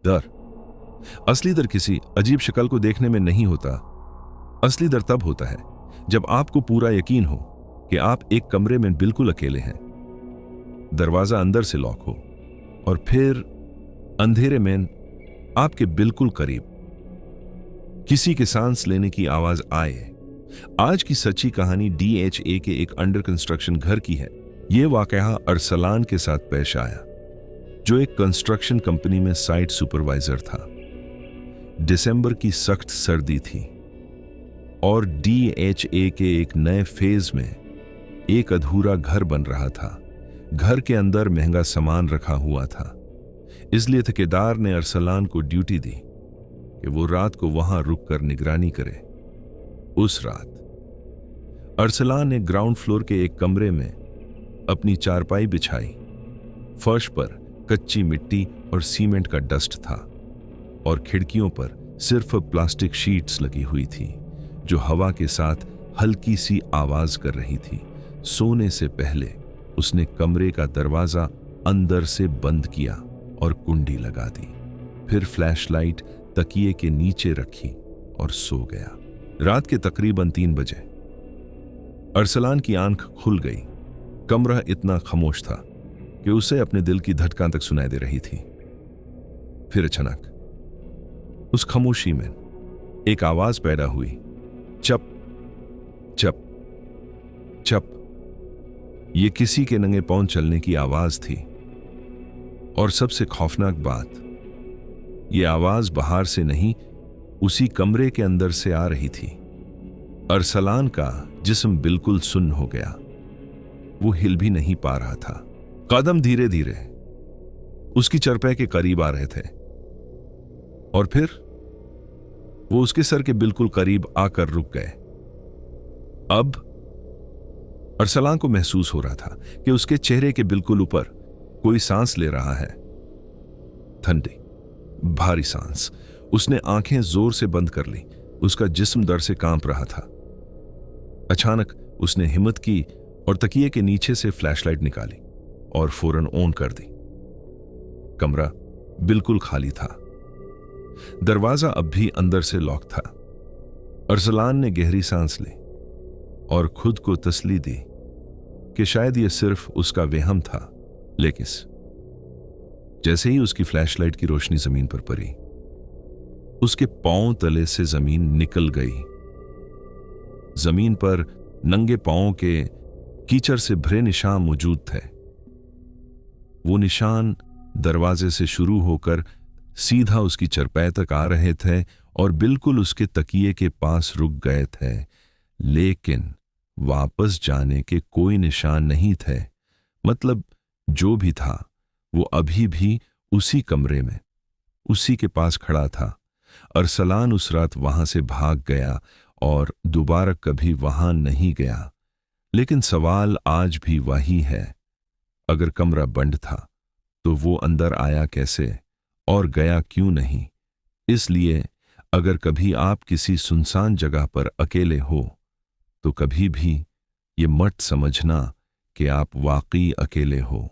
डर। असली डर किसी अजीब शक्ल को देखने में नहीं होता। असली डर तब होता है जब आपको पूरा यकीन हो कि आप एक कमरे में बिल्कुल अकेले हैं, दरवाजा अंदर से लॉक हो और फिर अंधेरे में आपके बिल्कुल करीब किसी के सांस लेने की आवाज आए। आज की सच्ची कहानी DHA के एक अंडर कंस्ट्रक्शन घर की है। यह वाकया अरसलान के साथ पेश आया, जो एक कंस्ट्रक्शन कंपनी में साइट सुपरवाइजर था। दिसंबर की सख्त सर्दी थी और DHA के एक नए फेज में एक अधूरा घर बन रहा था। घर के अंदर महंगा सामान रखा हुआ था, इसलिए ठेकेदार ने अरसलान को ड्यूटी दी कि वो रात को वहां रुककर निगरानी करे। उस रात अरसलान ने ग्राउंड फ्लोर के एक कमरे में अपनी चारपाई बिछाई। फर्श पर कच्ची मिट्टी और सीमेंट का डस्ट था और खिड़कियों पर सिर्फ प्लास्टिक शीट्स लगी हुई थी, जो हवा के साथ हल्की सी आवाज कर रही थी। सोने से पहले उसने कमरे का दरवाजा अंदर से बंद किया और कुंडी लगा दी। फिर फ्लैशलाइट तकिए के नीचे रखी और सो गया। रात के तकरीबन 3 बजे अरसलान की आंख खुल गई। कमरा इतना खामोश था कि उसे अपने दिल की धड़कन तक सुनाई दे रही थी। फिर अचानक उस खामोशी में एक आवाज पैदा हुई, चप चप चप। यह किसी के नंगे पांव चलने की आवाज थी और सबसे खौफनाक बात, यह आवाज बाहर से नहीं, उसी कमरे के अंदर से आ रही थी। अरसलान का जिस्म बिल्कुल सुन्न हो गया। वो हिल भी नहीं पा रहा था। कदम धीरे धीरे उसकी चरपाई के करीब आ रहे थे और फिर वो उसके सर के बिल्कुल करीब आकर रुक गए। अब अरसलान को महसूस हो रहा था कि उसके चेहरे के बिल्कुल ऊपर कोई सांस ले रहा है, ठंडी भारी सांस। उसने आंखें जोर से बंद कर ली। उसका जिस्म डर से कांप रहा था। अचानक उसने हिम्मत की और तकिए के नीचे से फ्लैशलाइट निकाली और फौरन ऑन कर दी। कमरा बिल्कुल खाली था। दरवाजा अब भी अंदर से लॉक था। अरसलान ने गहरी सांस ली और खुद को तसल्ली दी कि शायद यह सिर्फ उसका वहम था। लेकिन जैसे ही उसकी फ्लैशलाइट की रोशनी जमीन पर पड़ी, उसके पांव तले से जमीन निकल गई। जमीन पर नंगे पांवों के कीचड़ से भरे निशान मौजूद थे। वो निशान दरवाजे से शुरू होकर सीधा उसकी चरपाई तक आ रहे थे और बिल्कुल उसके तकिए के पास रुक गए थे, लेकिन वापस जाने के कोई निशान नहीं थे। मतलब जो भी था वो अभी भी उसी कमरे में, उसी के पास खड़ा था। अरसलान उस रात वहां से भाग गया और दोबारा कभी वहां नहीं गया। लेकिन सवाल आज भी वही है, अगर कमरा बंद था तो वो अंदर आया कैसे और गया क्यों नहीं? इसलिए अगर कभी आप किसी सुनसान जगह पर अकेले हो तो कभी भी ये मत समझना कि आप वाकई अकेले हो।